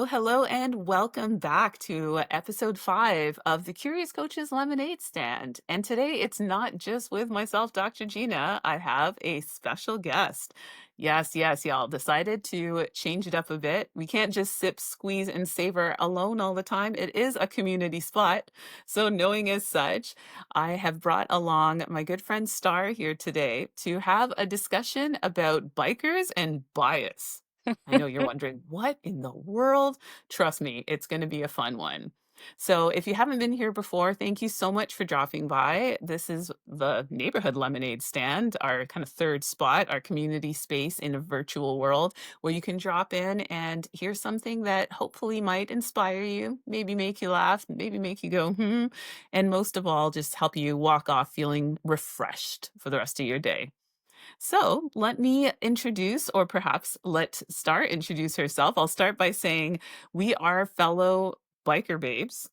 Hello, and welcome back to episode 5 of the Curious Coach's Lemonade Stand. And today it's not just with myself, Dr. Gena. I have a special guest. Yes, y'all decided to change it up a bit. We can't just sip, squeeze, and savor alone all the time. It is a community spot. So, knowing as such, I have brought along my good friend Star here today to have a discussion about bikers and bias. I know you're wondering, what in the world? Trust me, it's going to be a fun one. So, if you haven't been here before, thank you so much for dropping by. This is the Neighborhood Lemonade Stand, our kind of third spot, our community space in a virtual world where you can drop in and hear something that hopefully might inspire you, maybe make you laugh, maybe make you go, and most of all, just help you walk off feeling refreshed for the rest of your day. So let me introduce, or perhaps let Star introduce herself. I'll start by saying we are fellow biker babes.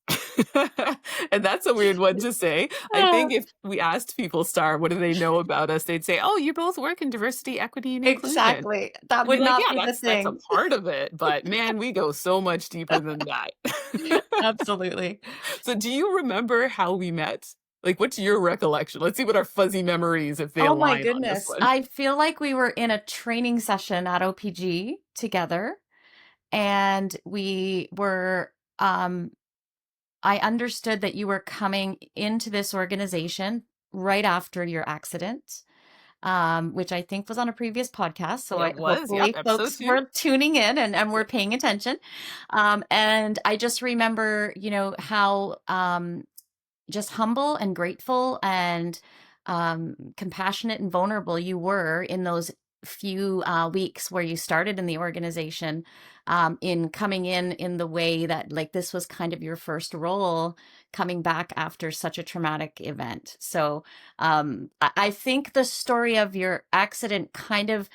And that's a weird one to say. I Oh, think if we asked people, Star, what do they know about us? They'd say, oh, you both work in diversity, equity, and inclusion. exactly. That I'd be would like, not yeah, be the that's a thing. part of it. But man, we go so much deeper than that. Absolutely. So do you remember how we met? Like, what's your recollection? Let's see what our fuzzy memories, if they Oh my align on this goodness. one. I feel like we were in a training session at OPG together, and we were I understood that you were coming into this organization right after your accident. Which I think was on a previous podcast. So It was, yep, hopefully episode folks 2. were tuning in and were paying attention. And I just remember, how just humble and grateful and compassionate and vulnerable you were in those few weeks where you started in the organization, in coming in the way that, like, this was kind of your first role coming back after such a traumatic event. So I think the story of your accident kind of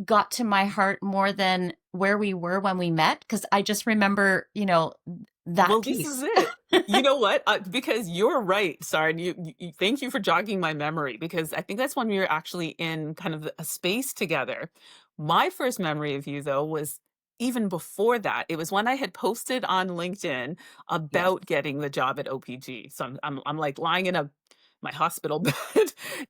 got to my heart more than where we were when we met, because I just remember, that Well, this is piece. it. You know what? Because you're right, sorry, and thank you for jogging my memory, because I think that's when we were actually in kind of a space together. My first memory of you, though, was even before that. It was when I had posted on LinkedIn Yes. about getting the job at OPG. So I'm like lying in my hospital bed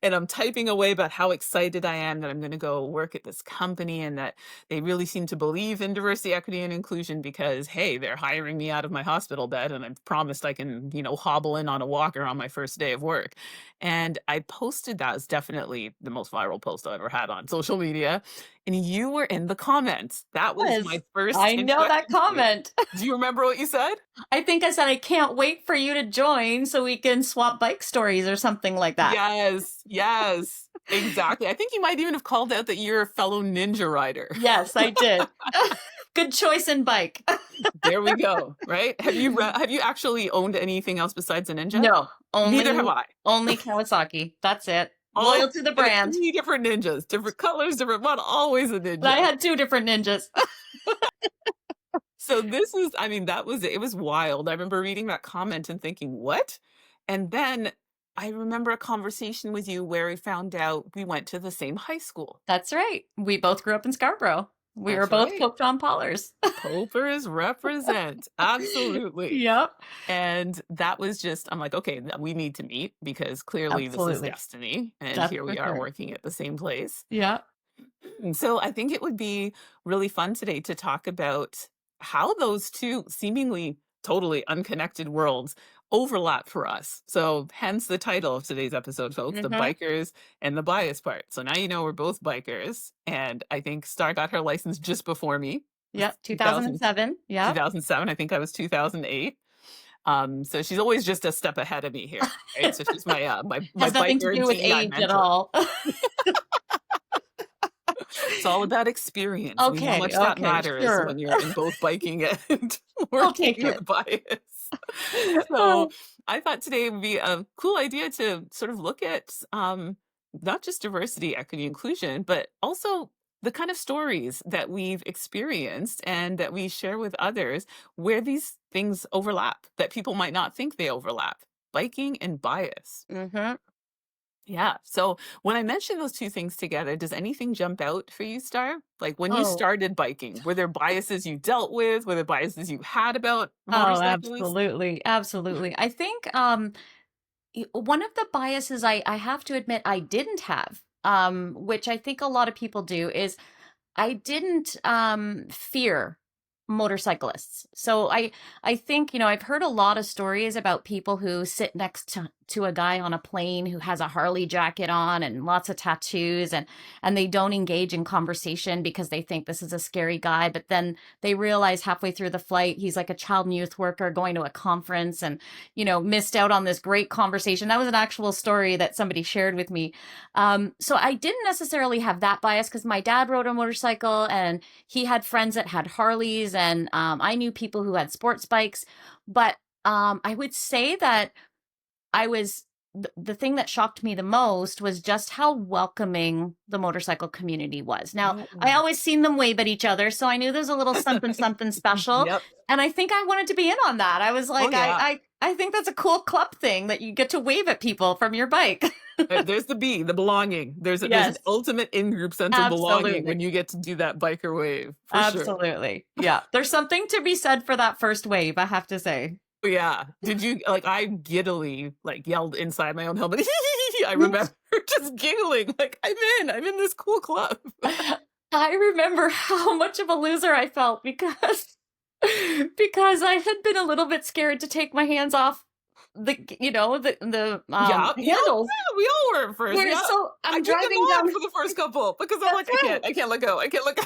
and I'm typing away about how excited I am that I'm going to go work at this company and that they really seem to believe in diversity, equity, and inclusion because, hey, they're hiring me out of my hospital bed and I've promised I can, hobble in on a walker on my first day of work. And I posted that as definitely the most viral post I've ever had on social media. And you were in the comments. That was Was. my first I know that introduction to you. comment. Do you remember what you said? I think I said I can't wait for you to join so we can swap bike stories or something like that. Yes, exactly. I think you might even have called out that you're a fellow ninja rider. Yes, I did. Good choice in bike. There we go, right? Have you actually owned anything else besides a Ninja? No, Neither have only I. only Kawasaki. That's it. All Loyal to the and brand. 3 different Ninjas, different colors, different but always a But I Ninja. had two different ninjas. So this is I mean, that was it was wild. I remember reading that comment and thinking, "What?" And then I remember a conversation with you where we found out we went to the same high school. That's right. We both grew up in Scarborough. We were That's both right. Pope John Paulers. Popers represent. Absolutely. Yep. And that was just I'm like, "Okay, we need to meet because clearly this is Absolutely. destiny, and That's here for we are sure. working at the same place." Yeah. And so I think it would be really fun today to talk about how those two seemingly totally unconnected worlds overlap for us. So hence the title of today's episode, folks, the Hmm. bikers and the bias part. So now you know we're both bikers. And I think Star got her license just before me. It was Yep. 2007. Yep. 2007. I think I was 2008. So she's always just a step ahead of me here, right? So she's my Has nothing to biker do with DEI age at mentor. all. It's all about experience. We know how Okay. much that Okay. matters Sure. when you're in both biking and I'll take working it. with bias. So I thought today would be a cool idea to sort of look at not just diversity, equity, inclusion, but also the kind of stories that we've experienced and that we share with others where these things overlap that people might not think they overlap. Biking and bias. Hmm. Yeah. So when I mention those 2 things together, does anything jump out for you, Star? Like, when you Oh, started biking, were there biases you dealt with? Were there biases you had about oh, motorcyclists? absolutely, absolutely. I think, one of the biases I have to admit I didn't have, which I think a lot of people do, is I didn't fear motorcyclists. So I think, I've heard a lot of stories about people who sit next to a guy on a plane who has a Harley jacket on and lots of tattoos, and they don't engage in conversation because they think this is a scary guy, but then they realize halfway through the flight he's like a child and youth worker going to a conference and missed out on this great conversation. That was an actual story that somebody shared with me. So I didn't necessarily have that bias because my dad rode a motorcycle and he had friends that had Harleys, and I knew people who had sports bikes. But I would say that I was the thing that shocked me the most was just how welcoming the motorcycle community was. Now, I Oh. always seen them wave at each other, so I knew there's a little something something special. Yep. And I think I wanted to be in on that. I was Oh, like, yeah. I think that's a cool club thing that you get to wave at people from your bike. There's the B, the belonging. There's an Yes, ultimate in-group sense of belonging absolutely. when you get to do that biker wave, for sure. Absolutely. Yeah. There's something to be said for that first wave, I have to say. Yeah. Did you like, I giddily, like, yelled inside my own helmet. I remember just giggling, like, I'm in this cool club. I remember how much of a loser I felt because because I had been a little bit scared to take my hands off Yeah, yeah, handles. yeah, we all were at first, Where yeah. so I I'm took them driving on down. for the first couple because I'm That's like, right. I can't let go, I can't let go."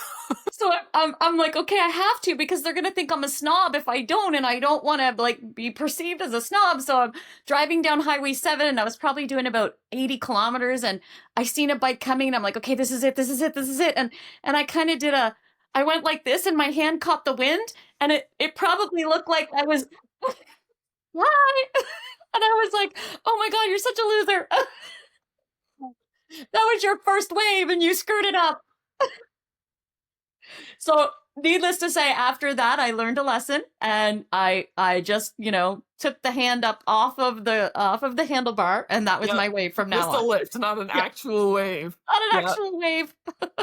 So I'm like, okay, I have to because they're gonna think I'm a snob if I don't, and I don't want to like be perceived as a snob. So I'm driving down Highway 7, and I was probably doing about 80 kilometers, and I seen a bike coming, and I'm like, okay, this is it, this is it, this is it, and I kind of I went like this, and my hand caught the wind, and it probably looked like I was hi, and I was like, oh my god, you're such a loser. That was your first wave, and you screwed it up. So needless to say, after that, I learned a lesson, and I just took the hand up off of the handlebar, and that was Yep. my wave from now Just a on. lift, not an Yeah, actual wave. on an Yeah. actual wave.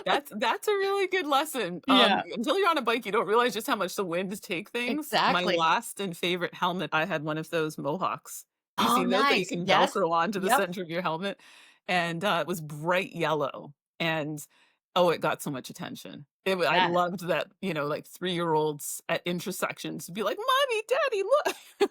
That's a really good lesson. Yeah, Until you're on a bike, you don't realize just how much the wind take things. My exactly. last and favorite helmet, I had one of those Mohawks. You Oh, seen those that you nice. can Yes. Velcro onto the Yep. center of your helmet? And, it was bright yellow, and, oh, it got so much attention. I Yeah, loved that, like, three-year-olds at intersections would be like, "Mommy, daddy, look."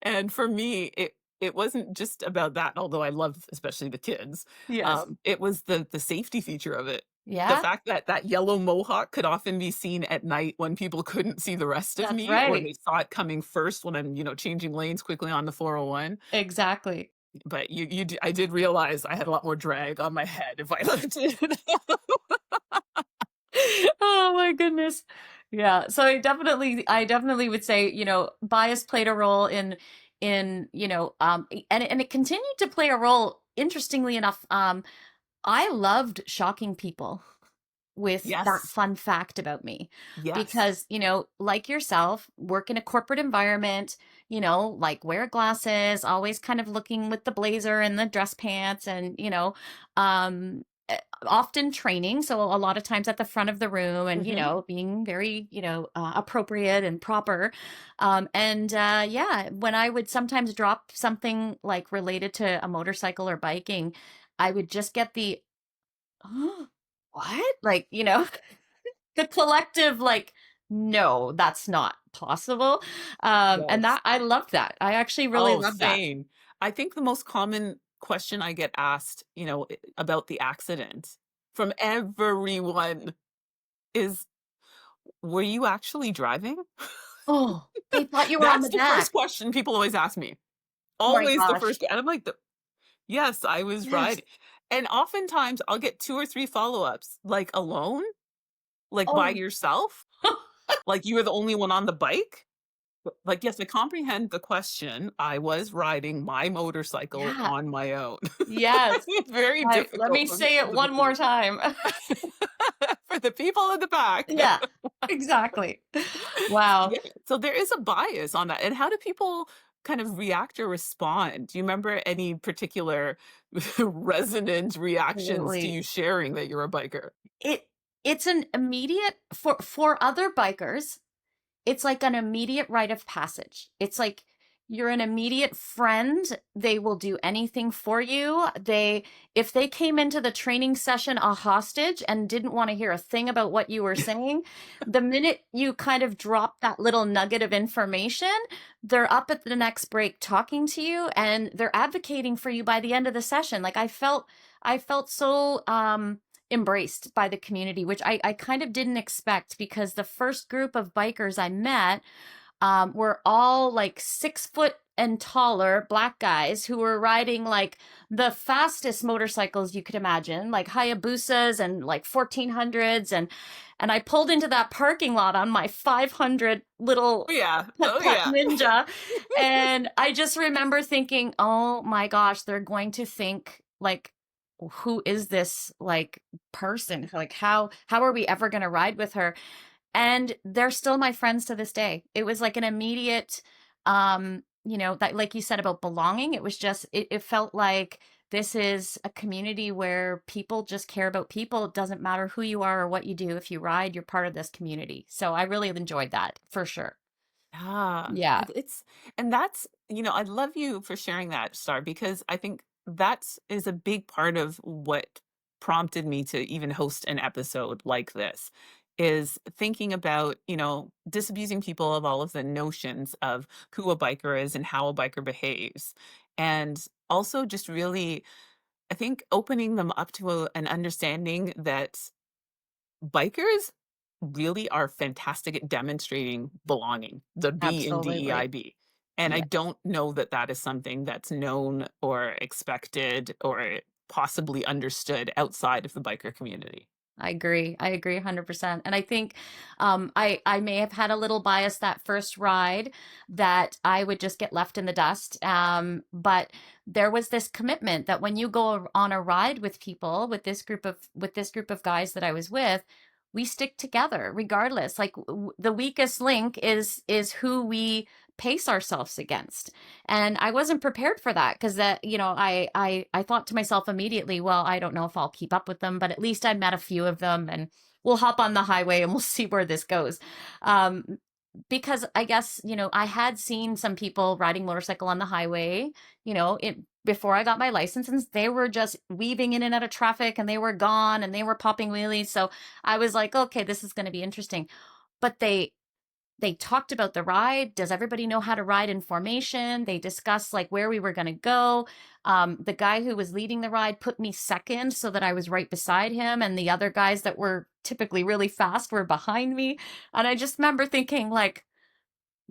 And for me, it wasn't just about that, although I loved especially the kids. yes. It was the safety feature of it. The Yeah, fact that that yellow mohawk could often be seen at night when people couldn't see the rest of that's me, or right. they saw it coming first when I'm, changing lanes quickly on the 401. Exactly. But I did realize I had a lot more drag on my head if I left it. Oh my goodness. Yeah. So I definitely would say, bias played a role in, and it continued to play a role, interestingly enough. I loved shocking people with that Yes. fun fact about me Yes. because, like yourself, work in a corporate environment, like wear glasses, always kind of looking with the blazer and the dress pants and, often training. So a lot of times at the front of the room and, Mhm. being very, appropriate and proper. Yeah, when I would sometimes drop something like related to a motorcycle or biking, I would just get the, what? Like, the collective, like, no, that's not possible. And Yes. that I love that. I actually really Oh, love that. same. I think the most common question I get asked, about the accident from everyone is, "Were you actually driving?" Oh, they thought you were on That's the the first back. question people always ask me. Oh my Always the gosh. first, and I'm like, "Yes, I was Yes. riding." And oftentimes I'll get 2 or 3 follow-ups, like, alone? Like, by Oh, yourself? Like, you were the only one on the bike? Like, yes, I comprehend the question. I was riding my motorcycle yeah. on my own. Yes. It's very Let me difficult for say people it to one more believe. time. For the people in the back. Yeah, exactly. Wow. Yeah, so there is a bias on that, and how do people kind of react or respond? Do you remember any particular resonant reactions to Absolutely. you sharing that you're a biker? It it's an immediate for other bikers, it's like an immediate rite of passage. It's like you're an immediate friend. They will do anything for you. If they came into the training session a hostage and didn't want to hear a thing about what you were saying, the minute you kind of drop that little nugget of information, they're up at the next break talking to you and they're advocating for you by the end of the session. Like I felt so embraced by the community, which I kind of didn't expect because the first group of bikers I met were all like 6 foot and taller black guys who were riding like the fastest motorcycles you could imagine, like Hayabusas and like 1400s. And I pulled into that parking lot on my 500 Oh, little yeah. Pet Oh, Pet yeah. Ninja. And I just remember thinking, oh my gosh, they're going to think like, who is this like person? Like how are we ever going to ride with her? And they're still my friends to this day. It was like an immediate that like you said about belonging, it was just it felt like this is a community where people just care about people. It doesn't matter who you are or what you do. If you ride, you're part of this community. So I really enjoyed that for sure. Ah, Yeah, it's and that's I love you for sharing that, Star, because I think that's is a big part of what prompted me to even host an episode like this, is thinking about, disabusing people of all of the notions of who a biker is and how a biker behaves. And also just really, I think, opening them up to an understanding that bikers really are fantastic at demonstrating belonging, the B in absolutely. DEIB. And I Yeah. don't know that that is something that's known or expected or possibly understood outside of the biker community. I agree. I agree 100%. And I think I may have had a little bias that first ride that I would just get left in the dust. But there was this commitment that when you go on a ride with people with this group of guys that I was with, we stick together regardless. Like the weakest link is who we pace ourselves against. And I wasn't prepared for that because I thought to myself immediately, well, I don't know if I'll keep up with them, but at least I met a few of them and we'll hop on the highway and we'll see where this goes. Um, because I guess, I had seen some people riding motorcycle on the highway, before I got my license, and they were just weaving in and out of traffic and they were gone and they were popping wheelies. So I was like, okay, this is going to be interesting. But they talked about the ride. Does everybody know how to ride in formation? They discussed like where we were going to go. The guy who was leading the ride put me second so that I was right beside him. And the other guys that were typically really fast were behind me. And I just remember thinking, like,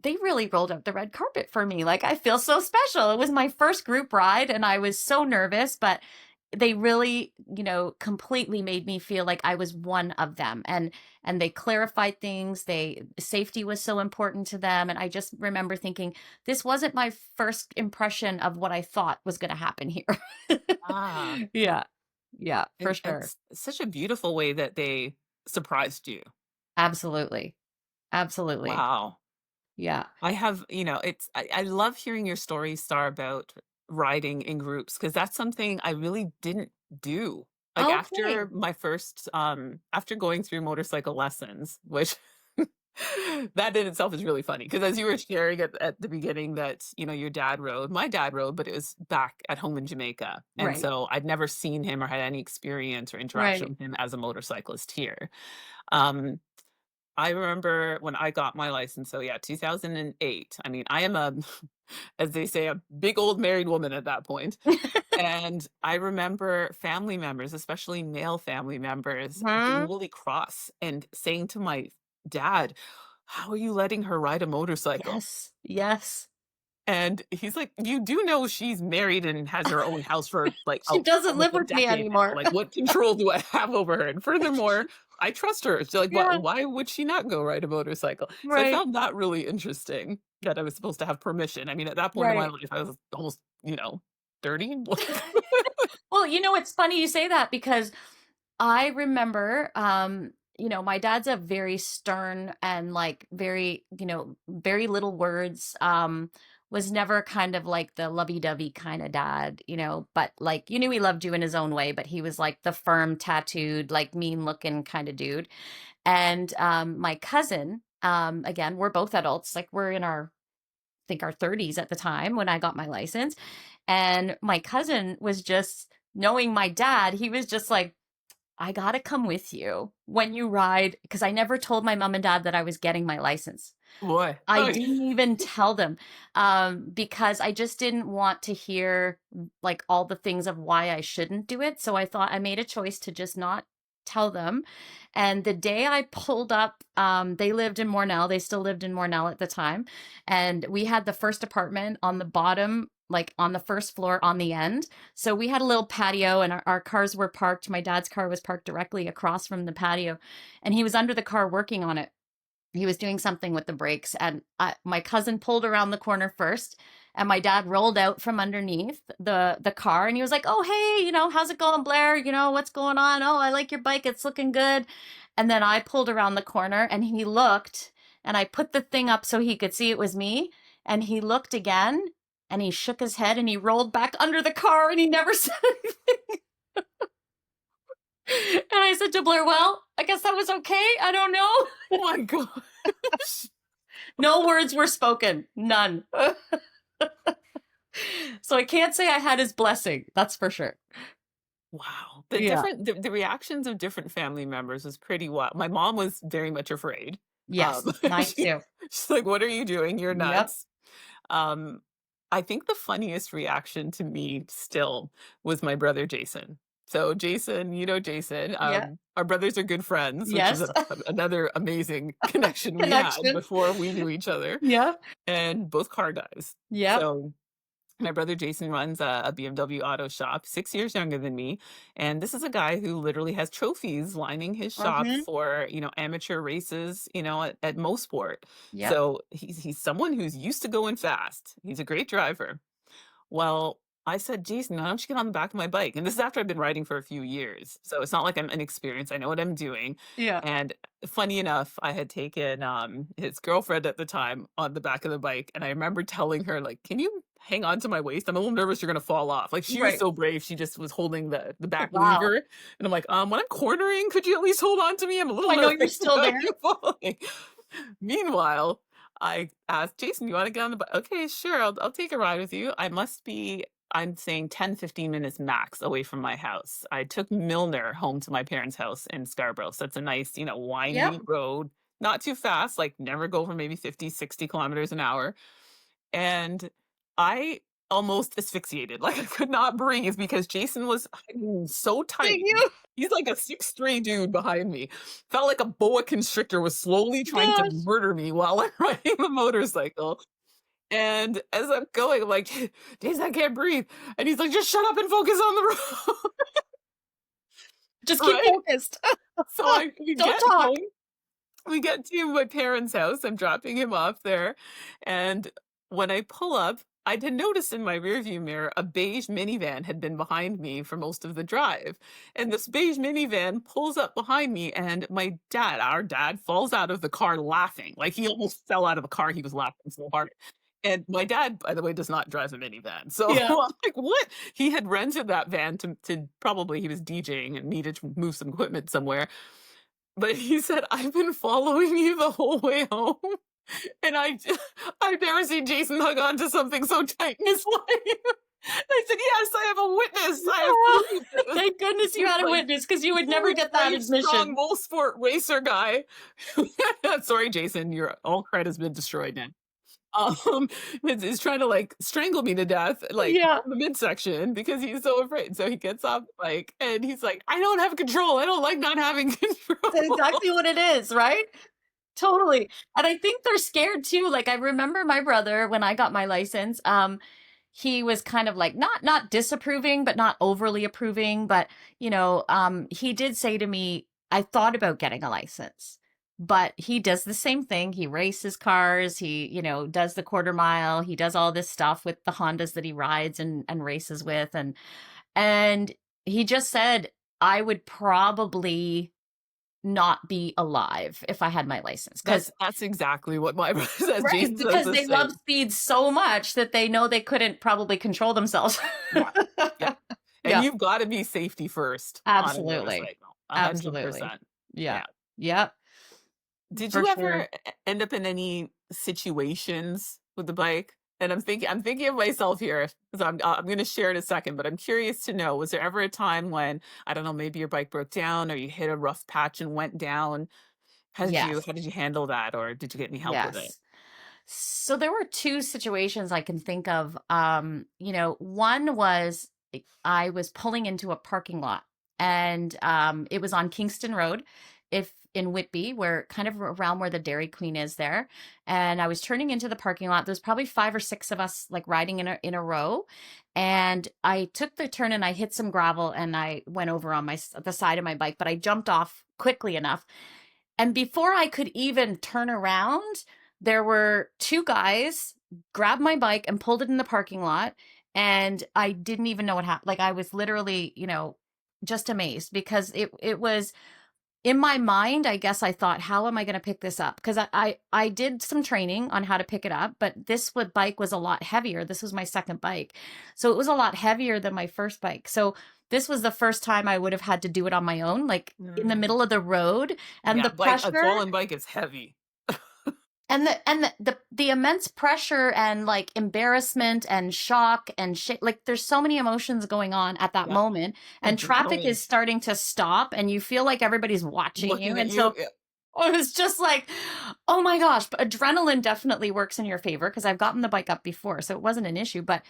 they really rolled out the red carpet for me. Like, I feel so special. It was my first group ride and I was so nervous, but they really, completely made me feel like I was one of them. And they clarified things. Safety was so important to them. And I just remember thinking, this wasn't my first impression of what I thought was going to happen here. Ah, Yeah. Yeah, for and sure. such a beautiful way that they surprised you. Absolutely. Absolutely. Wow. Yeah. I have, I love hearing your story, Star, about riding in groups because that's something I really didn't do. Like Okay. after my first, after going through motorcycle lessons, which that in itself is really funny because as you were sharing at the beginning that, your dad rode, my dad rode, but it was back at home in Jamaica. And Right. so I'd never seen him or had any experience or interaction Right. with him as a motorcyclist here. Um, I remember when I got my license, so yeah, 2008. I mean, I am a as they say, a big old married woman at that point, and I remember family members, especially male family members, being Hmm. really cross and saying to my dad, "How are you letting her ride a motorcycle?" Yes. Yes. And he's like, "You do know she's married and has her own house for, like, She doesn't almost live a with me decade now. anymore. Like, what control do I have over her? And furthermore, I trust her. So, like, Yeah. why would she not go ride a motorcycle?" So I Right. found that really interesting that I was supposed to have permission. I mean, at that point in my Right. life, I was almost, 30. Like, Well, it's funny you say that because I remember, my dad's a very stern and like very, very little words. was never kind of like the lovey-dovey kind of dad, but like you knew he loved you in his own way, but he was like the firm, tattooed, like mean looking kind of dude. And my cousin, again, we're both adults, like we're in our, I think our 30s at the time when I got my license. And my cousin was just knowing my dad, he was just like, I gotta come with you when you ride, because I never told my mom and dad that I was getting my license. Boy. I Oh, didn't even tell them, because I just didn't want to hear like all the things of why I shouldn't do it. So I thought I made a choice to just not tell them. And the day I pulled up, they lived in Mornell. They still lived in Mornell at the time. And we had the first apartment on the bottom, like on the first floor on the end. So we had a little patio and our cars were parked. My dad's car was parked directly across from the patio. And he was under the car working on it. He was doing something with the brakes, and my cousin pulled around the corner first, and my dad rolled out from underneath the car, and he was like, oh hey, how's it going, Blair? What's going on? Oh, I like your bike, it's looking good. And then I pulled around the corner and he looked, and I put the thing up so he could see it was me, and he looked again, and he shook his head and he rolled back under the car and he never said anything. And I said to Blair, well, I guess that was okay, I don't know. oh my gosh. No words were spoken. None. So I can't say I had his blessing. That's for sure. Wow. Yeah. The reactions of different family members was pretty wild. My mom was very much afraid. Um, Yes. Mine she, too. she's like, "What are you doing? You're Yep. nuts." Um, I think the funniest reaction to me still was my brother Jason. So Jason, Jason, Yeah. our brothers are good friends, which is Yes. another amazing connection we had Connection. before we knew each other, Yep. and both car guys. Yep. So my brother Jason runs a BMW auto shop, 6 years younger than me. And this is a guy who literally has trophies lining his shop Mm-hmm. for, amateur races, at Mosport. Yep. So he's someone who's used to going fast. He's a great driver. Well, I said, Jason, why don't you get on the back of my bike? And this is after I've been riding for a few years. So it's not like I'm inexperienced. I know what I'm doing. Yeah. And funny enough, I had taken his girlfriend at the time on the back of the bike. And I remember telling her, like, can you hang on to my waist? I'm a little nervous you're gonna fall off. Like she was Right. so brave, she just was holding the back Wow. lever. And I'm like, when I'm cornering, could you at least hold on to me? I'm a little I know you're nervous still about there. you falling. Meanwhile, I asked Jason, "You want to get on the bike?" Okay, sure. I'll take a ride with you. I'm saying 10, 15 minutes max away from my house. I took Milner home to my parents' house in Scarborough. So it's a nice, windy Yep. road, not too fast, like never go for maybe 50, 60 kilometers an hour. And I almost asphyxiated. Like I could not breathe because Jason was so Thank tight. you. He's like a 6'3" dude behind me. Felt like a boa constrictor was slowly trying to Gosh. murder me while I'm riding the motorcycle. And as I'm going, I'm like, Jason, I can't breathe. And he's like, just shut up and focus on the road. Just keep Right? focused. So we Don't get talk. home. We get to my parents' house. I'm dropping him off there. And when I pull up, I did notice in my rearview mirror a beige minivan had been behind me for most of the drive. And this beige minivan pulls up behind me, and our dad, falls out of the car laughing. Like he almost fell out of the car. He was laughing so hard. And my dad, by the way, does not drive a minivan. So Yeah. I'm like, what? He had rented that van to probably he was DJing and needed to move some equipment somewhere. But he said, "I've been following you the whole way home, and I've never seen Jason hug on to something so tight in his life." I said, "Yes, I have a witness. I have Oh, proof." It was thank goodness you this, had a like, witness because you would never huge, get that brave, strong, admission. sport racer guy. Sorry, Jason, your all credit has been destroyed now. Um, is trying to, like, strangle me to death, like, Yeah. in the midsection because he's so afraid. So he gets off the bike, and he's like, "I don't have control. I don't like not having That's control." exactly what it is, right? Totally. And I think they're scared too. Like I remember my brother when I got my license, he was kind of like not disapproving, but not overly approving. But he did say to me, I thought about getting a license. But he does the same thing. He races cars. He, does the quarter mile. He does all this stuff with the Hondas that he rides and races with. And he just said, I would probably not be alive if I had my license. Because That's exactly what my brother says. right, Jason says because the they love same. speed so much that they know they couldn't probably control themselves. Yeah. Yeah. And Yeah, you've gotta be safety first on a absolutely. motorcycle, Absolutely. 100%. Yeah. Yeah. Yep, Did for you sure. ever end up in any situations with the bike? And I'm thinking of myself here, 'cause I'm gonna share in a second, but I'm curious to know, was there ever a time when, I don't know, maybe your bike broke down or you hit a rough patch and went down? Yes. How did you handle that, or did you get any help with it? Yes. So there were two situations I can think of. One was I was pulling into a parking lot, and it was on Kingston Road, if in Whitby, where kind of around where the Dairy Queen is there. And I was turning into the parking lot. There's probably five or six of us like riding in a row. And I took the turn and I hit some gravel and I went over on the side of my bike, but I jumped off quickly enough. And before I could even turn around, there were two guys grabbed my bike and pulled it in the parking lot. And I didn't even know what happened. Like I was literally, just amazed because it was in my mind. I guess I thought, how am I going to pick this up? Because I did some training on how to pick it up, but bike was a lot heavier. This was my second bike, so it was a lot heavier than my first bike. So this was the first time I would have had to do it on my own, like in the Mm. middle of the road, and Yeah, the a pressure fallen bike is heavy. and the immense pressure and like embarrassment and shock and shit. Like there's so many emotions going on at that Yeah, moment, and traffic adrenaline is starting to stop and you feel like everybody's watching you. looking at And you. so Yeah. it was just like, oh my gosh, but adrenaline definitely works in your favor because I've gotten the bike up before, so it wasn't an issue. But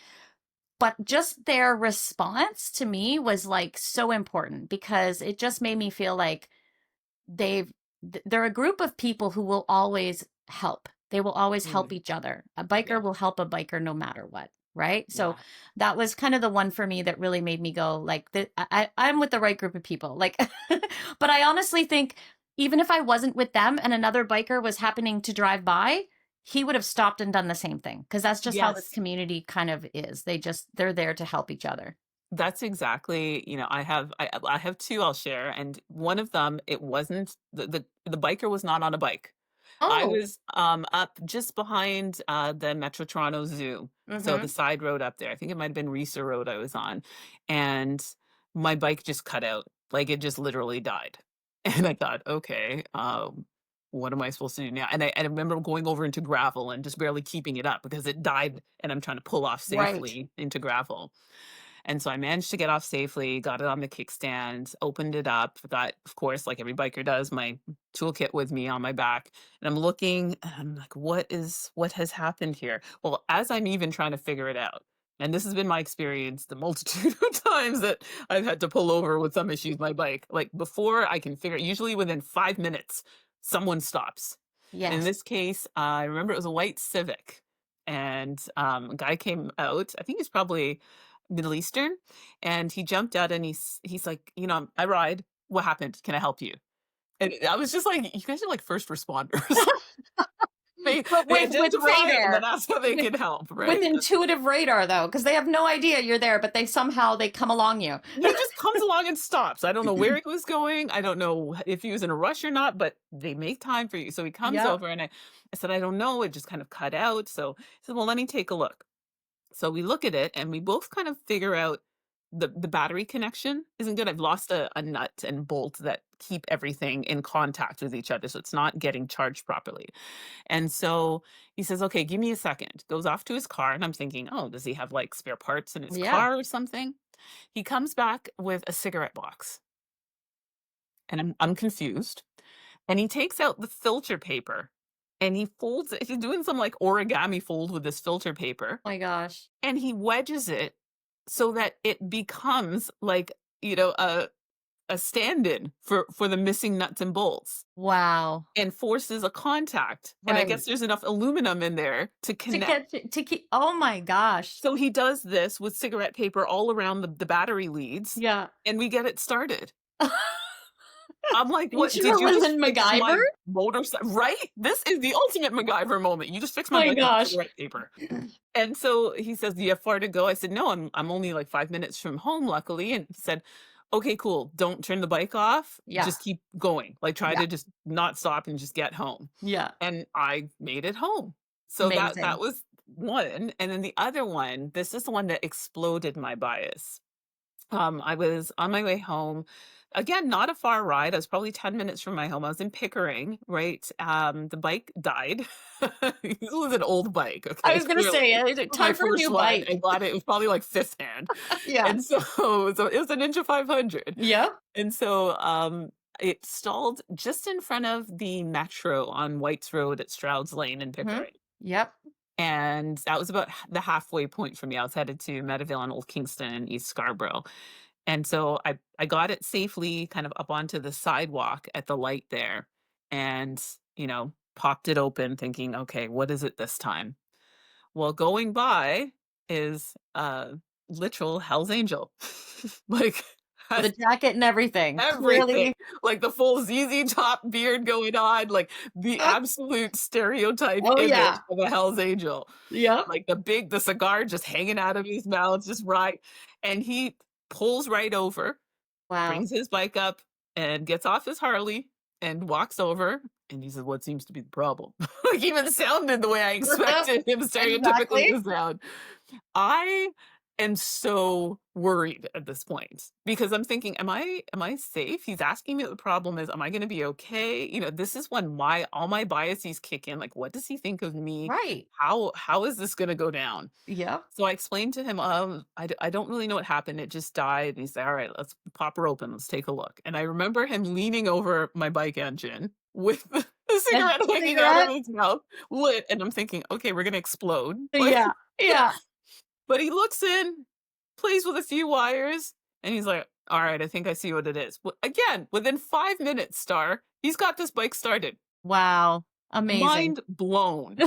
just their response to me was like so important because it just made me feel like they've they're a group of people who will always help. They will always help Mm, each other. A biker yeah, will help a biker no matter what, right? So yeah. that was kind of the one for me that really made me go like I'm with the right group of people. Like but I honestly think even if I wasn't with them and another biker was happening to drive by, he would have stopped and done the same thing because that's just how this Yes. community kind of is. They're there to help each other. That's exactly, I have 2 I'll share, and one of them, it wasn't the biker was not on a bike. I Oh. was, up just behind, the Metro Toronto Zoo, so the Mhm. side road up there. I think it might have been Reesa Road I was on, and my bike just cut out, like, it just literally died. And I thought, "Okay, what am I supposed to do now?" And I remember going over into gravel and just barely keeping it up because it died, and I'm trying to pull off Right. safely into gravel. And so I managed to get off safely, got it on the kickstand, opened it up, got, of course, like every biker does, my toolkit with me on my back. And I'm looking and I'm like, what has happened here? Well, as I'm even trying to figure it out, and this has been my experience the multitude of times that I've had to pull over with some issues with my bike. Like before I can figure it, usually within 5 minutes, someone stops. And in Yes. this case, I remember it was a white Civic. And a guy came out. I think he's probably Middle Eastern, and he jumped out and he's like, "I ride. What happened? Can I help you?" And I was just like, "You guys are like first responders." They But they with identify and then radar, ask how they with can help, with right? intuitive radar though, because they have no idea you're there, but they come along you. He just comes along and stops. I don't know where he was going. I don't know if he was in a rush or not, but they make time for you. So he comes Yep. over and I said, "I don't know. It just kind of cut out." So he said, "Well, let me take a look." So we look at it and we both kind of figure out the battery connection isn't good. I've lost a nut and bolt that keep everything in contact with each other. So it's not getting charged properly. And so he says, "Okay, give me a second." Goes off to his car. And I'm thinking, oh, does he have like spare parts in his Yeah. car or something? He comes back with a cigarette box. And I'm confused. And he takes out the filter paper and he folds it. He's doing some like origami fold with this filter paper Oh my gosh. and he wedges it so that it becomes like, a stand-in for the missing nuts and bolts Wow. and forces a contact, and I Right. guess there's enough aluminum in there to To connect. get to keep. Oh my gosh. So he does this with cigarette paper all around the battery leads, Yeah. and we get it started. I'm like, Think "What? you Did were you just living fix MacGyver? my motorcycle?" Right? This is the ultimate MacGyver moment. You just fixed Oh my my bike with gosh. cigarette paper. And so he says, "Do you have far to go?" I said, "No, I'm only like 5 minutes from home, luckily." And he said, okay, cool. Don't turn the bike off. Yeah. Just keep going. Like, try Yeah. to just not stop and just get home." Yeah. And I made it home. So that Amazing. was one, and then the other one, this is the one that exploded my bias. I was on my way home. Again, not a far ride. I was probably 10 minutes from my home. I was in Pickering, right? The bike died. It was an old bike, I okay, was gonna clearly. say, It was my time for a first new one. I bike. bought it. It was probably like fifth hand. Yeah. And so, so it was a Ninja 500. Yep. And so it stalled just in front of the metro on White's Road at Stroud's Lane in Mhm. Pickering. Yep. And that was about the halfway point for me. I was headed to Meadowvale and Old Kingston and East Scarborough. And so I got it safely kind of up onto the sidewalk at the light there and, popped it open thinking, okay, what is it this time? Well, going by is literal Hell's Angel. Like With a jacket and everything. everything, Clearly. like the full ZZ Top beard going on, like the absolute stereotype Oh, image yeah. of a Hell's Angel. Yep. Like the cigar just hanging out of his mouth, just right. And he pulls right over, Wow. brings his bike up, and gets off his Harley and walks over. And he says, "What seems to be the problem?" Like even sounded the way I expected him stereotypically Exactly. to sound. I am so worried at this point because I'm thinking, am I safe? He's asking me what the problem is. Am I going to be okay? This is when my all my biases kick in. Like, what does he think of me? Right. How is this going to go down? Yep. So I explained to him, I don't really know what happened. It just died. And he said, all right, let's pop her open. Let's take a look. And I remember him leaning over my bike engine with the And cigarette hanging out of cigarette? his mouth, lit. And I'm thinking, okay, we're going to explode. Like, Yeah. Yeah. but he looks in, plays with a few wires, and he's like, "All right, I think I see what it is." Again, within 5 minutes, Star, he's got this bike started. Wow. Amazing. Mind blown.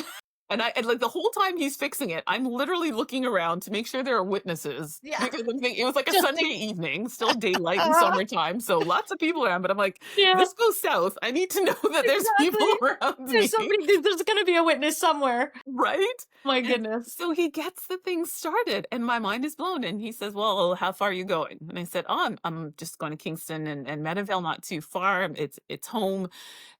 And like the whole time he's fixing it, I'm literally looking around to make sure there are witnesses Yeah. because I'm thinking it was like a Just Sunday like evening, still daylight in summertime, so lots of people around. But I'm like, yeah, this goes south. I need to know that there's people exactly. around me. There's gonna be a witness somewhere. Right? My And goodness. so he gets the thing started and my mind is blown and he says, "Well, how far are you going?" And I said, "Oh, I'm just going to Kingston and Meadowvale, not too far. It's home."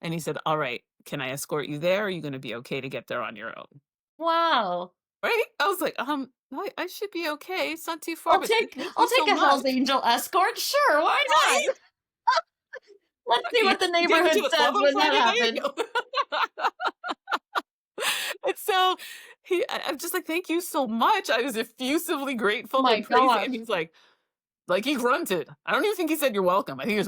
And he said, "All right, can I escort you there? Are you going to be okay to get there on your own?" Wow. Right? I was like, I should be okay. It's not too far, I'll but take thank I'll you take so a Hell's much." Angel escort. Sure, why not? Right? Let's see You what the take her to neighborhood the club says on when that Friday happens. night? And so I'm just like, "Thank you so much." I was effusively grateful My and praising, and gosh. he's like he grunted. I don't even think he said, "You're welcome." I think he was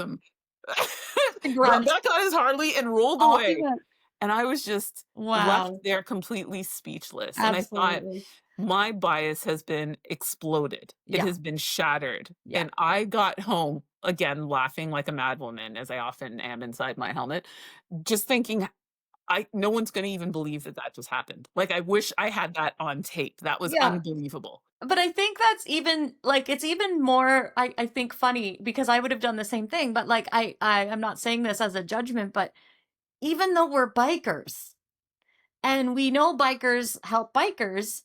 The got grunt. back on his Harley and rolled Off he away. went. And I was just left Wow. there completely speechless. And I thought, Absolutely. my bias has been exploded. It Yeah. has been shattered. Yeah. And I got home again laughing like a madwoman, as I often am inside my helmet, just thinking, I no one's gonna even believe that that just happened. Like, I wish I had that on tape. That was Yeah. unbelievable. But I think that's even like it's even more I think funny because I would have done the same thing. But like I'm not saying this as a judgment, but even though we're bikers and we know bikers help bikers,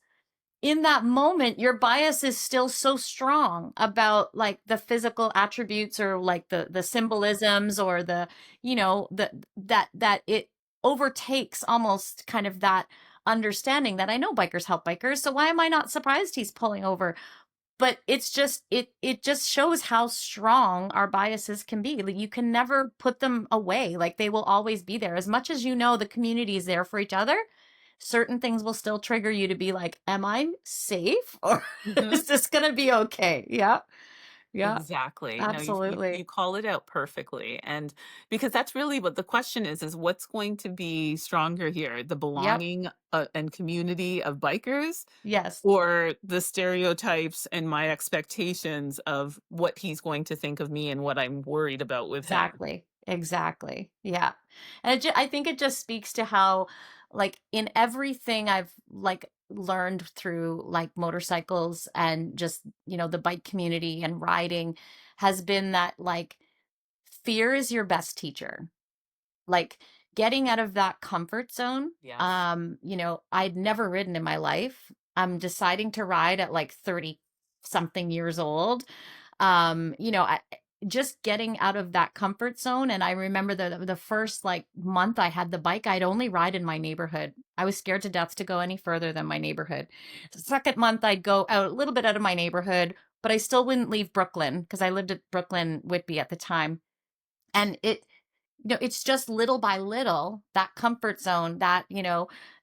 in that moment your bias is still so strong about like the physical attributes or like the symbolisms or the the that it overtakes almost kind of that understanding that I know bikers help bikers, so why am I not surprised he's pulling over? But it's just it just shows how strong our biases can be. Like, you can never put them away. Like, they will always be there. As much as the community is there for each other, certain things will still trigger you to be like, am I safe? Or Mhm. is this gonna be okay? Yeah. Yeah. Exactly. No, you Absolutely. call it out perfectly, and because that's really what the question is what's going to be stronger here, the Yep. belonging, and community of bikers Yes. or the stereotypes and my expectations of what he's going to think of me and what I'm worried about with him. Exactly. Exactly. Yeah. And I think it just speaks to how, like, in everything I've like learned through like motorcycles and just, the bike community and riding has been that like fear is your best teacher. Like, getting out of that comfort zone. Yes. I'd never ridden in my life. I'm deciding to ride at like 30 something years old. Um, you know, just getting out of that comfort zone. And I remember the first like month I had the bike, I'd only ride in my neighborhood. I was scared to death to go any further than my neighborhood. The second month I'd go out a little bit out of my neighborhood, but I still wouldn't leave Brooklyn because I lived at Brooklyn Whitby at the time. And it's just little by little, that comfort zone, that,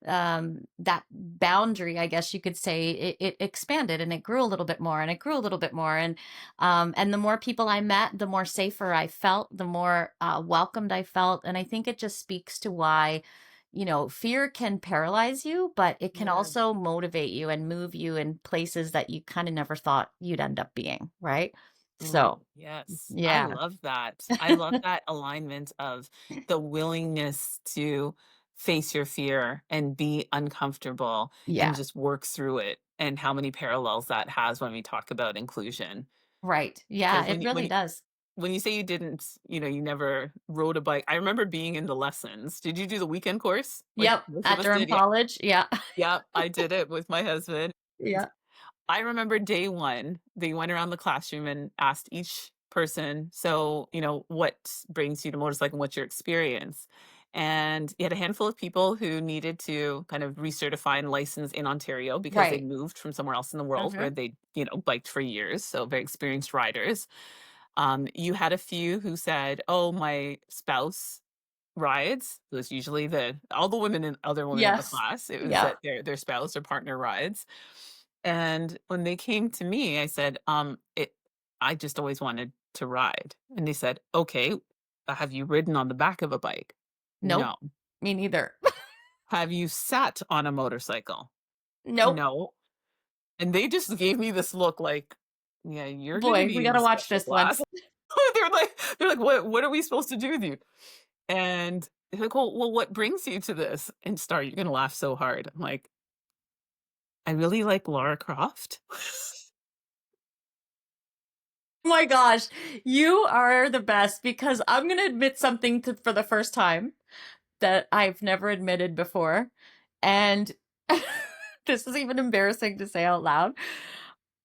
that boundary, I guess you could say, it expanded and it grew a little bit more and it grew a little bit more. And the more people I met, the more safer I felt, the more welcomed I felt. And I think it just speaks to why, fear can paralyze you, but it can Yeah. also motivate you and move you in places that you kind of never thought you'd end up being. Right. Mm, So, yes, I yeah. love that. I love that alignment of the willingness to face your fear and be uncomfortable and Yeah. just work through it, and how many parallels that has when we talk about inclusion. Right. Yeah, Because it really does. when you say you didn't, you never rode a bike, I remember being in the lessons. Did you do the weekend course like Yep, most of at us Durham did? Yeah. College, yeah. Yeah, I did it with my husband. Yeah. I remember day 1, they went around the classroom and asked each person, "So, what brings you to motorcycle? What's your experience?" And you had a handful of people who needed to kind of recertify and license in Ontario because they Right. moved from somewhere else in the world where Mhm. they, biked for years, so very experienced riders. You had a few who said, "Oh, my spouse rides." It was usually the all the women and other women in the Yes. class. It was Yeah. that their spouse or partner rides. And when they came to me, I said, I just always wanted to ride." And they said, "Okay, have you ridden on the back of a bike?" Nope, "No." me neither. "Have you sat on a motorcycle?" Nope. "No." And they just gave me this look like, "Yeah, you're gonna Boy, we be in gotta watch special this one. class." They're like, "What are we supposed to do with you?" And they're like, "Well, what brings you to this?" And Star, you're gonna laugh so hard. I'm like, "I really like Lara Croft." Oh my gosh, you are the best because I'm gonna admit something for the first time that I've never admitted before, and this is even embarrassing to say out loud.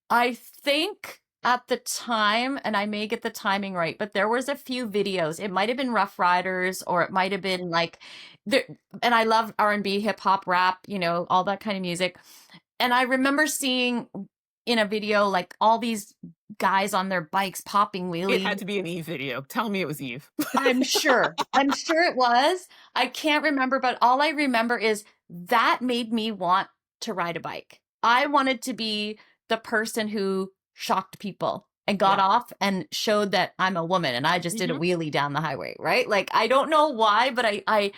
I think at the time, and I may get the timing right, but there was a few videos. It might have been Rough Riders, or it might have been like the and I love R&B, hip hop, rap, all that kind of music. And I remember seeing in a video like all these guys on their bikes popping It had wheelies. to be an Eve video. Tell me it was Eve. I'm sure. I'm sure it was. I can't remember, but all I remember is that made me want to ride a bike. I wanted to be the person who shocked people and got Yeah. off and showed that I'm a woman and I just did a Mhm. wheelie down the highway, right? Like I don't know why, but I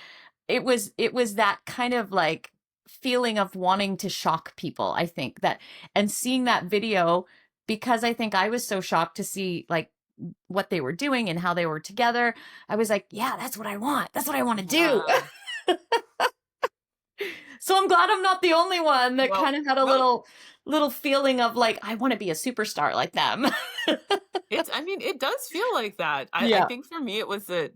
it was that kind of like feeling of wanting to shock people, I think that, and seeing that video, because I think I was so shocked to see like what they were doing and how they were together. I was like, yeah, that's what I want. That's what I want to do. Yeah. So I'm glad I'm not the only one that Well, kind of had a no, little feeling of like I want to be a superstar like them. I mean, it does feel like that. I Yeah. think for me, it was the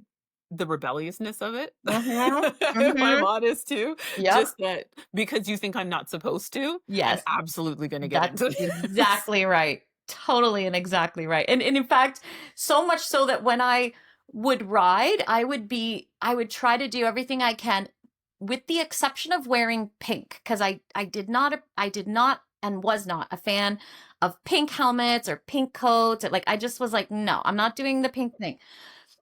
rebelliousness of it, Mhm. if I'm Mhm. honest too. Yep. Just that because you think I'm not supposed to, I'm Yes. absolutely gonna get That's into this. exactly right. Totally and exactly right. And in fact, so much so that when I would ride, I would try to do everything I can with the exception of wearing pink because I did not and was not a fan of pink helmets or pink coats. Like I just was like, no, I'm not doing the pink thing.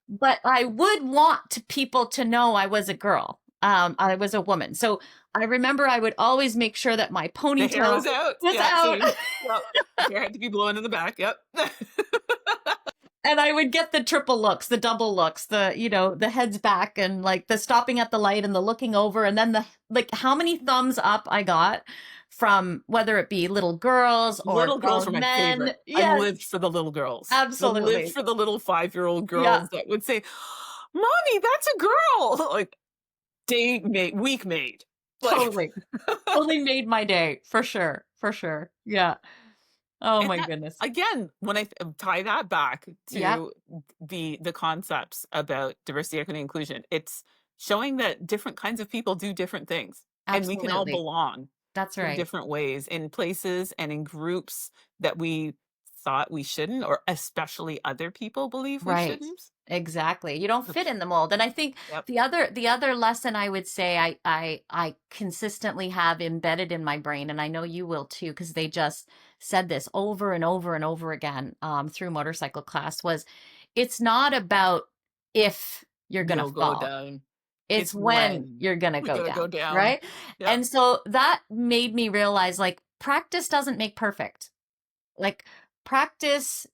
But I would want people to know I was a girl. I was a woman. So I remember I would always make sure that my The hair ponytail was out. was Yeah, out. same. Yep. Hair had to be blowing in the back. Yep. And I would get the triple looks, the double looks, the heads back and like the stopping at the light and the looking over. And then the, like, how many thumbs up I got from whether it be little girls or Little girls were grown my men. favorite. I Yes, lived for the little girls. I lived absolutely. for the little 5-year-old Yeah, girls that would say, "Mommy, that's a girl." Like, day made, week made. Like, totally. Totally made my day for sure. For sure. Yeah. Oh and my that goodness. again, when tie that back Yeah, to the concepts about diversity, equity, inclusion, it's showing that different kinds of people do different things, and we can all absolutely. belong That's in right. different ways, in places and in groups that we thought we shouldn't, or especially other people believe we Right. shouldn't. Exactly. You don't fit Oops. in the mold. And I think Yep. the other lesson I would say I consistently have embedded in my brain, and I know you will too, because they just said this over and over and over again through motorcycle class, was it's not about if you're gonna You'll go fall. down. It's It's when when you're gonna we're go gonna go down, down. right? Yep. And so that made me realize, like, practice doesn't make perfect. Like, practice,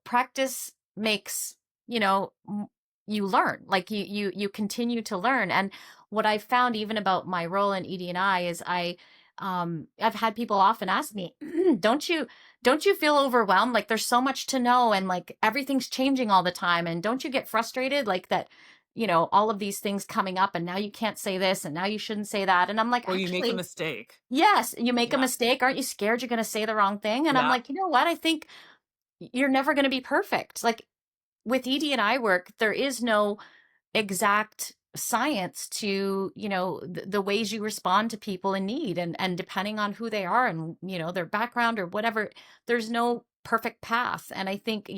practice makes, you learn. Like, you continue to learn. And what I found even about my role in ED&I is I've had people often ask me, don't you feel overwhelmed? Like, there's so much to know, and like everything's changing all the time, and don't you get frustrated like that, all of these things coming up, and now you can't say this, and now you shouldn't say that. And I'm like, Or you make a actually, mistake. yes, you make a Yeah. mistake. Aren't you scared you're going to say the wrong thing? And I'm Yeah. like, you know what? I think you're never going to be perfect. Like, with ED&I work, there is no exact science to, the ways you respond to people in need, and depending on who they are, and their background or whatever, there's no perfect path. And I think,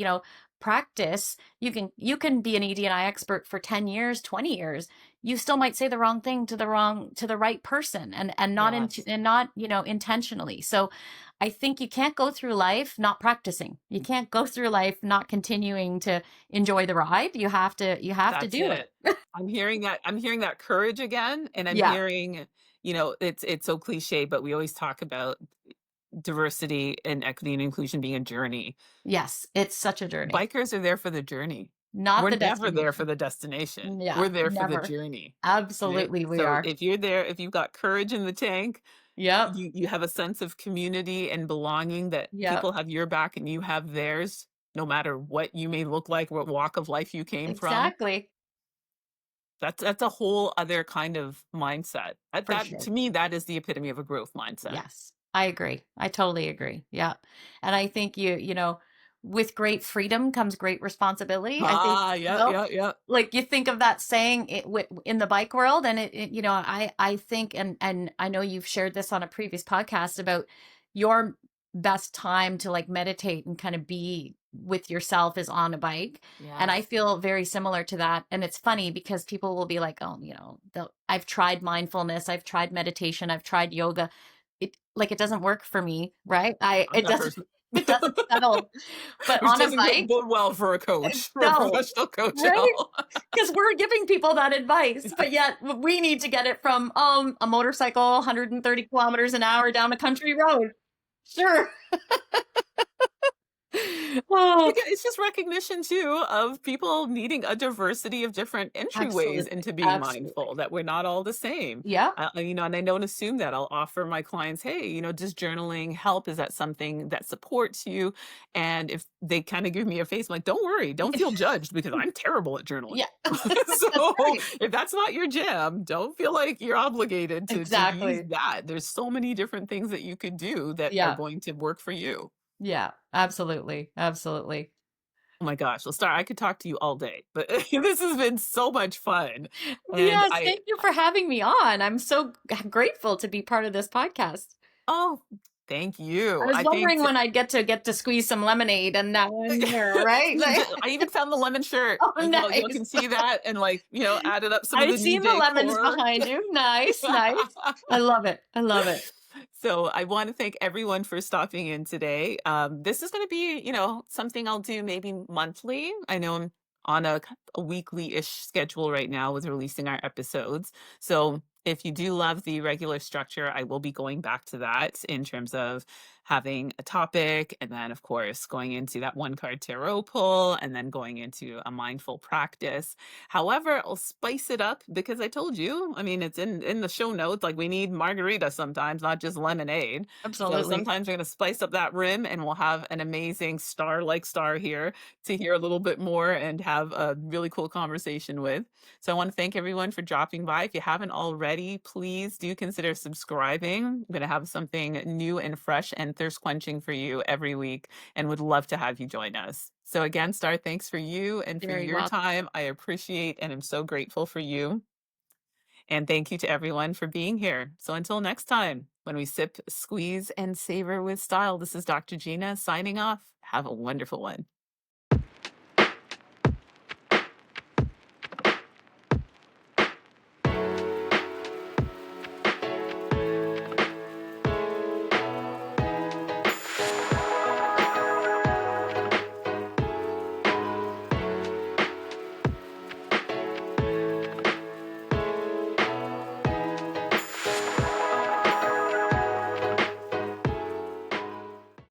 practice, you can be an ED&I expert for 10 years, 20 years, you still might say the wrong thing to the right person, and not Yes. and not, intentionally. So I think you can't go through life not practicing. You can't go through life not continuing to enjoy the ride. You have to That's do it. it. I'm hearing that courage again, and I'm Yeah. hearing, it's so cliche, but we always talk about diversity and equity and inclusion being a journey. Yes, it's such a journey, Bikers are there for the journey. not We're the never there for destination. the destination. Yeah, We're there for the never. journey, right? Absolutely, we So are. if you're there, if you've got courage in the tank, Yep, you have a sense of community and belonging, that yep, people have your back and you have theirs, no matter what you may look like, what walk of life you came from. exactly, That's a whole other kind of mindset. That for that sure. to me, that is the epitome of a growth mindset. Yes, I agree. I totally agree. Yeah. And I think with great freedom comes great responsibility. I think, Ah, yeah, yeah, yeah. like, you think of that saying in the bike world, and I think, and I know you've shared this on a previous podcast about your best time to, like, meditate and kind of be with yourself is on a bike. And I Yes. feel very similar to that. And it's funny because people will be like, oh, I've tried mindfulness, I've tried meditation, I've tried yoga. It doesn't work for me, right? I I'm it that doesn't person. it doesn't settle. But Which on a doesn't bike, bode well for a coach, for a no, professional coach at right? all. Because we're giving people that advice, Yeah. but yet we need to get it from a motorcycle 130 kilometers an hour down a country road. Sure. Oh, Again, it's just recognition too of people needing a diversity of different entryways absolutely. into being mindful, Absolutely. that we're not all the same. Yeah. And I don't assume that. I'll offer my clients, hey, does journaling help? Is that something that supports you? And if they kind of give me a face, I'm like, don't worry, don't feel judged, because I'm terrible at journaling. Yeah. That's So right. if that's not your jam, don't feel like you're obligated to use Exactly. that. There's so many different things that you could do that are Yeah. going to work for you. Yeah. Absolutely. Absolutely. Oh my gosh, well, Star, I could talk to you all day, but this has been so much fun. And Yes, thank you for having me on. I'm so grateful to be part of this podcast. oh, thank I you. was I think wondering when I'd get to squeeze some lemonade, and now I'm here, right? Like, I even found the lemon shirt. oh, You nice. can see that, and like, added up some of I've the new seen the lemons decor. behind you. Nice, nice. I love it. I love it. So I want to thank everyone for stopping in today. This is going to be, something I'll do maybe monthly. I know I'm on a weekly-ish schedule right now with releasing our episodes. So if you do love the regular structure, I will be going back to that in terms of having a topic, and then of course going into that one card tarot pull, and then going into a mindful practice. However, I'll spice it up, because I told you, I mean, it's in the show notes, like, we need margarita sometimes, not just lemonade. So Absolutely. sometimes we're going to spice up that rim, and we'll have an amazing star-like star here to hear a little bit more and have a really cool conversation with. So I want to thank everyone for dropping by. If you haven't already, please do consider subscribing. I'm going to have something new and fresh and thirst quenching for you every week, and would love to have you join us. So again, Star, thanks for you and for Very your welcome. time. I appreciate and am so grateful for you. And thank you to everyone for being here. So until next time. When we sip, squeeze, and savor with style, this is Dr. Gina signing off. Have a wonderful one.